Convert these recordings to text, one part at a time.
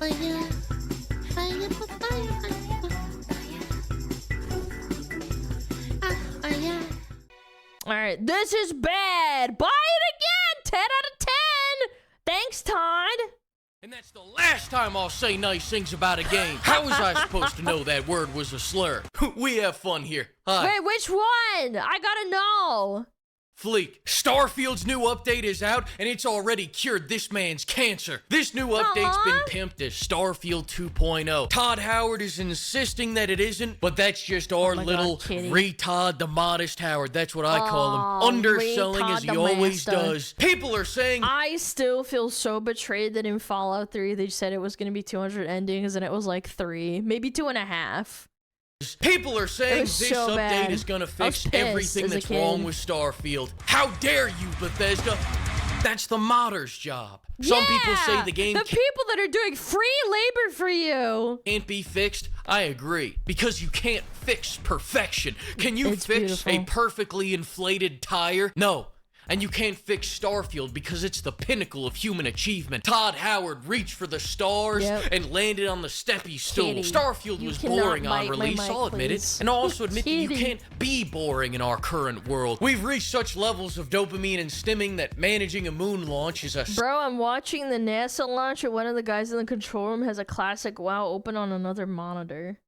Fire, fire, fire, fire. Alright, this is bad. Buy it again! 10 out of 10! Thanks, Todd. And that's the last time I'll say nice things about a game. How was I supposed to know that word was a slur? We have fun here. Hi. Wait, which one? I gotta know. Fleek, Starfield's new update is out, and it's already cured this man's cancer. This new update's been pimped as Starfield 2.0. Todd Howard is insisting that it isn't, but that's just our little retard the modest Howard. That's what I call him. Underselling as he always does. People are saying... I still feel so betrayed that in Fallout 3 they said it was going to be 200 endings, and it was like 3, maybe 2.5. People are saying this so update is gonna fix everything that's wrong with Starfield. How dare you, Bethesda? That's the modder's job. Some people say the game people that are doing free labor for you can't be fixed. I agree. Because you can't fix perfection. Can you fix a perfectly inflated tire? No. And you can't fix Starfield because it's the pinnacle of human achievement. Todd Howard reached for the stars and landed on the steppy stool. Starfield was boring on release, I'll admit it. And I'll also admit that you can't be boring in our current world. We've reached such levels of dopamine and stimming that managing a moon launch is a... Bro, I'm watching the NASA launch and one of the guys in the control room has a classic WoW open on another monitor.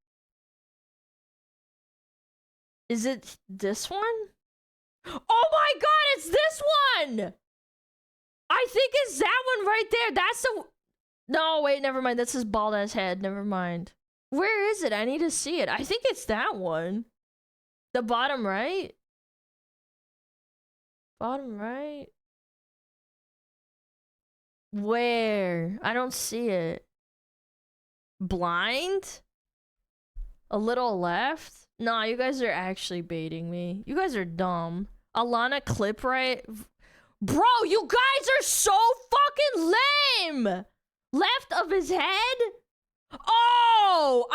Is it this one? Oh my god, it's this one! I think it's that one right there. That's the... No, wait, never mind. That's his bald-ass head. Never mind. Where is it? I need to see it. I think it's that one. The bottom right? Bottom right? Where? I don't see it. Blind? A little left? Nah, you guys are actually baiting me. You guys are dumb. Alana clip right? Bro, you guys are so fucking lame! Left of his head? Oh!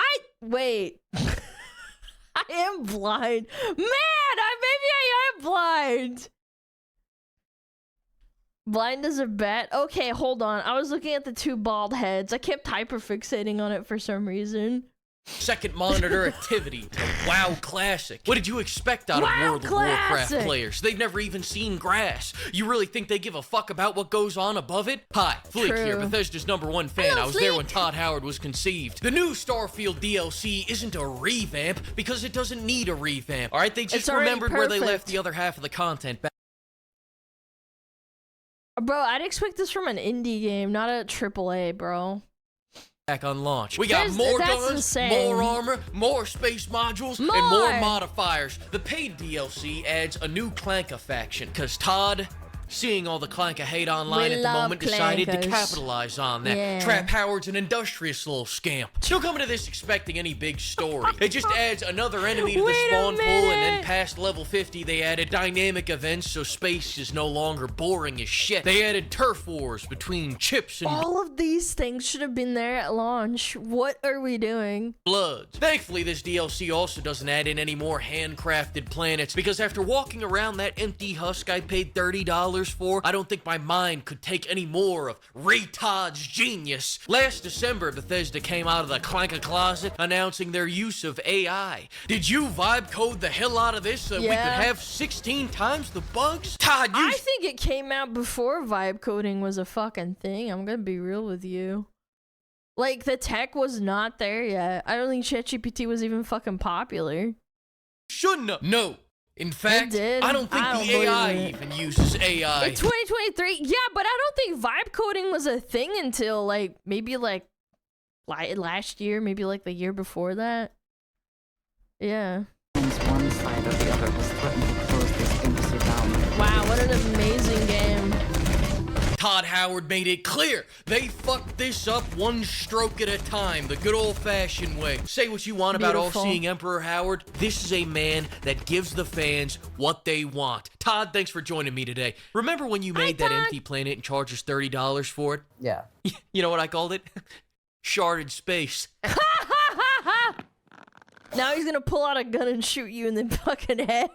Wait. I am blind. Man, maybe I am blind. Blind as a bat? Okay, hold on. I was looking at the two bald heads. I kept hyperfixating on it for some reason. Second monitor activity. WoW Classic. What did you expect out of World of Warcraft players? They've never even seen grass. You really think they give a fuck about what goes on above it? Hi, Fleek here, Bethesda's #1 fan. Hello, I was there when Todd Howard was conceived. The new Starfield DLC isn't a revamp because it doesn't need a revamp. Alright, they just remembered where they left the other half of the content back. Bro, I'd expect this from an indie game, not a AAA, bro. Back on launch. We got more guns, more armor, more space modules, and more modifiers. The paid DLC adds a new Clanka faction, cause Todd, seeing all the Clanka hate online at the moment, decided to capitalize on that. Trap Howard's an industrious little scamp. Don't come into this expecting any big story. It just adds another enemy to the spawn pool, and then past level 50 they added dynamic events so space is no longer boring as shit. They added turf wars between chips and... All of these things should have been there at launch. What are we doing? Bloods. Thankfully, this DLC also doesn't add in any more handcrafted planets, because after walking around that empty husk I paid $30 for, I don't think my mind could take any more of Todd's genius. Last December, Bethesda came out of the Clanka closet announcing their use of AI. Did you vibe code the hell out of this so that we could have 16 times the bugs? Todd, I think it came out before vibe coding was a fucking thing. I'm gonna be real with you. Like, the tech was not there yet. I don't think ChatGPT was even fucking popular. Shouldn't have. No. In fact, I don't think the AI even uses AI. In 2023, yeah, but I don't think vibe coding was a thing until, like, maybe, like last year, maybe, like, the year before that. Yeah. One side or the other was threatened to close this embassy down. Wow, what an amazing game. Todd Howard made it clear they fucked this up one stroke at a time, the good old-fashioned way. Say what you want about all-seeing Emperor Howard, this is a man that gives the fans what they want. Todd, thanks for joining me today. Remember when you made that empty planet and charged us $30 for it? Yeah. You know what I called it? Sharded space. Now he's gonna pull out a gun and shoot you in the fucking head.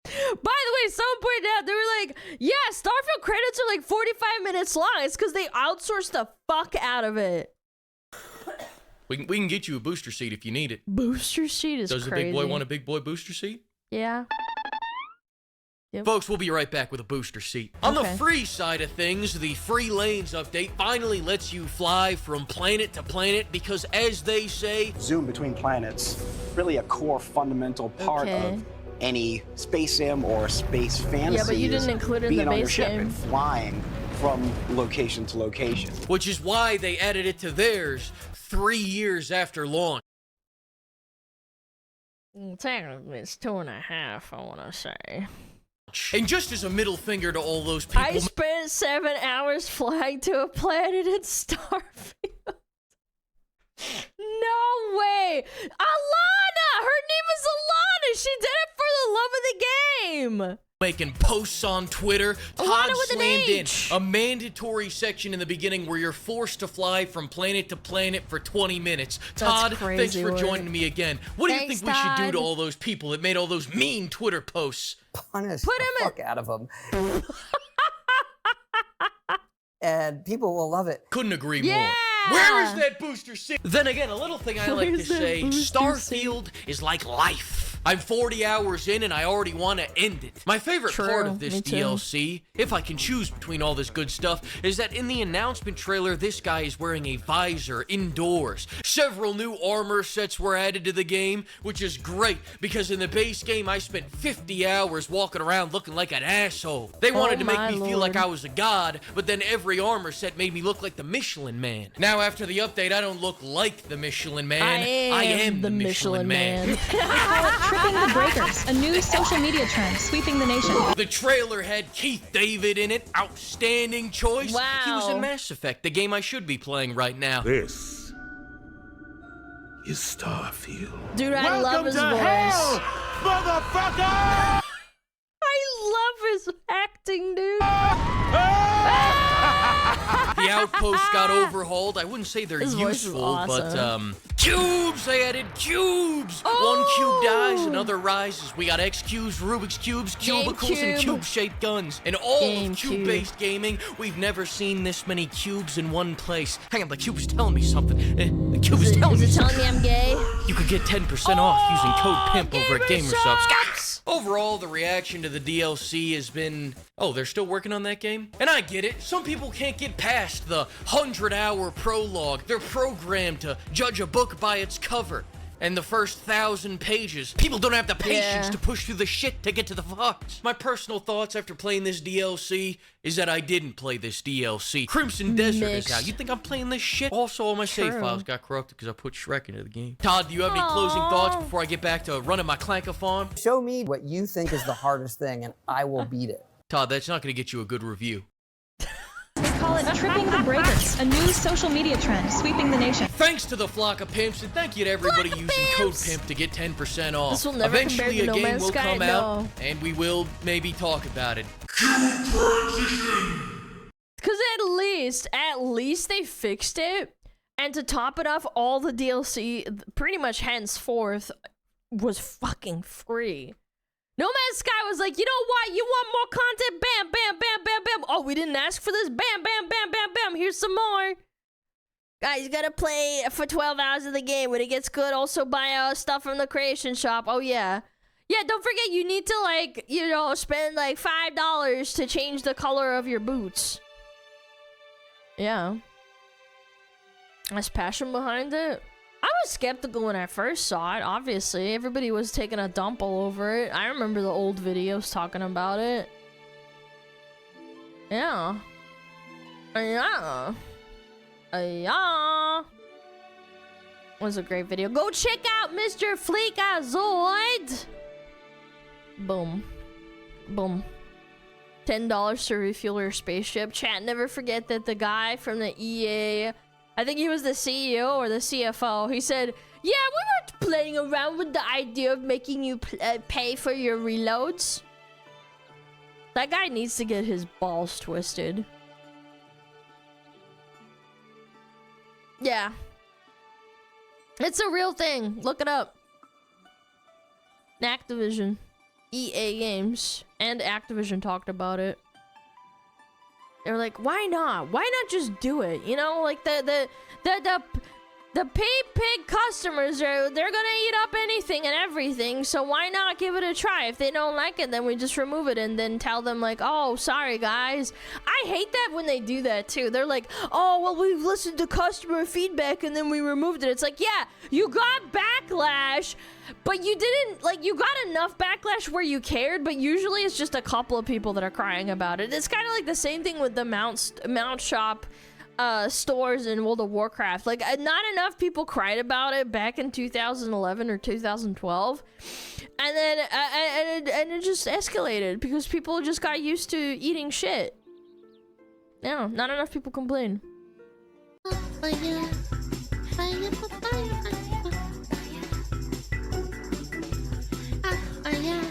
By the way, Literally, someone pointed out, they were like, yeah, Starfield credits are like 45 minutes long. It's because they outsourced the fuck out of it. We can get you a booster seat if you need it. Booster seat is Does crazy. the big boy want a big boy booster seat? Yeah. Yep. Folks, we'll be right back with a booster seat. On the free side of things, the Free Lanes update finally lets you fly from planet to planet because, as they say, zoom between planets, really a core fundamental part of any space sim or space fantasy. Yeah, but you didn't include it in the base game. And flying from location to location. Which is why they added it to theirs 3 years after launch. Technically, it's 2.5, I want to say. And just as a middle finger to all those people... I spent 7 hours flying to a planet in Starfield. No way! Alana! Her name is Alana! She did it for the love of the game! Making posts on Twitter, Todd slammed in H. a mandatory section in the beginning where you're forced to fly from planet to planet for 20 minutes. Todd, thanks for joining me again. What do you think we should do to all those people that made all those mean Twitter posts? Punish the fuck out of them. And people will love it. Couldn't agree more. Where is that booster seat? Then again, a little thing I like to say, Starfield is like life. I'm 40 hours in and I already want to end it. My favorite part of this DLC, if I can choose between all this good stuff, is that in the announcement trailer, this guy is wearing a visor indoors. Several new armor sets were added to the game, which is great because in the base game, I spent 50 hours walking around looking like an asshole. They wanted to make me feel like I was a god, but then every armor set made me look like the Michelin Man. Now, after the update, I don't look like the Michelin Man. I am the Michelin Man. Tripping the breakers, a new social media trend sweeping the nation. The trailer had Keith David in it. Outstanding choice. Wow. He was in Mass Effect, the game I should be playing right now. This is Starfield. Dude, I love his voice. Hell, motherfucker! I love his acting, dude. The outposts got overhauled. I wouldn't say they're useful, but cubes! They added cubes! One cube dies, another rises. We got X cubes, Rubik's cubes, cubicles, and cube-shaped guns. In all of cube-based gaming, we've never seen this many cubes in one place. Hang on, the cube is telling me something. The cube is telling me something. Is it telling me I'm gay? You could get 10% off using code PIMP over at GamerSubs. Overall, the reaction to the DLC has been, oh, they're still working on that game? And I get it. Some people can't get past the 100-hour prologue. They're programmed to judge a book by its cover. And the first 1,000 pages. People don't have the patience to push through the shit to get to the fucks. My personal thoughts after playing this DLC is that I didn't play this DLC. Crimson Desert is out. You think I'm playing this shit? Also, all my save files got corrupted because I put Shrek into the game. Todd, do you have any closing thoughts before I get back to running my Clank-a-thon? Show me what you think is the hardest thing, and I will beat it. Todd, that's not going to get you a good review. They call it Tripping the Breakers, a new social media trend sweeping the nation. Thanks to the flock of pimps, and thank you to everybody using code PIMP to get 10% off. This will never Eventually, a compare to No game Man's will Sky, come out, and we will maybe talk about it. Because at least they fixed it. And to top it off, all the DLC, pretty much henceforth, was fucking free. No Man's Sky was like, you know what? You want more content? Bam, bam, bam, bam, bam. Oh, we didn't ask for this. Bam, bam, bam, bam, bam. Here's some more. Guys, you gotta play for 12 hours of the game. When it gets good, also buy stuff from the creation shop. Oh, yeah. Yeah, don't forget, you need to, like, you know, spend, like, $5 to change the color of your boots. Yeah. There's passion behind it. I was skeptical when I first saw it, obviously. Everybody was taking a dump all over it. I remember the old videos talking about it. Yeah. Yeah. Yeah. It was a great video. Go check out Mr. Fleekazoid! Boom. Boom. $10 to refuel your spaceship. Chat, never forget that the guy from the EA... I think he was the CEO or the CFO. He said, yeah, we weren't playing around with the idea of making you pay for your reloads. That guy needs to get his balls twisted. Yeah. It's a real thing. Look it up. Activision. EA Games and Activision talked about it. They were like, why not? Why not just do it? You know, like the paid pig customers they're gonna eat up anything and everything, so why not give it a try? If they don't like it, then we just remove it and then tell them like, oh, sorry guys. I hate that when they do that too. They're like, oh, well, we've listened to customer feedback and then we removed it. It's like, yeah, you got backlash, but you didn't, like, you got enough backlash where you cared, but usually it's just a couple of people that are crying about it. It's kind of like the same thing with the mount shop stores in World of Warcraft. Like, not enough people cried about it back in 2011 or 2012, and then and it just escalated because people just got used to eating shit. No, not enough people complain. Fire, fire, fire, fire.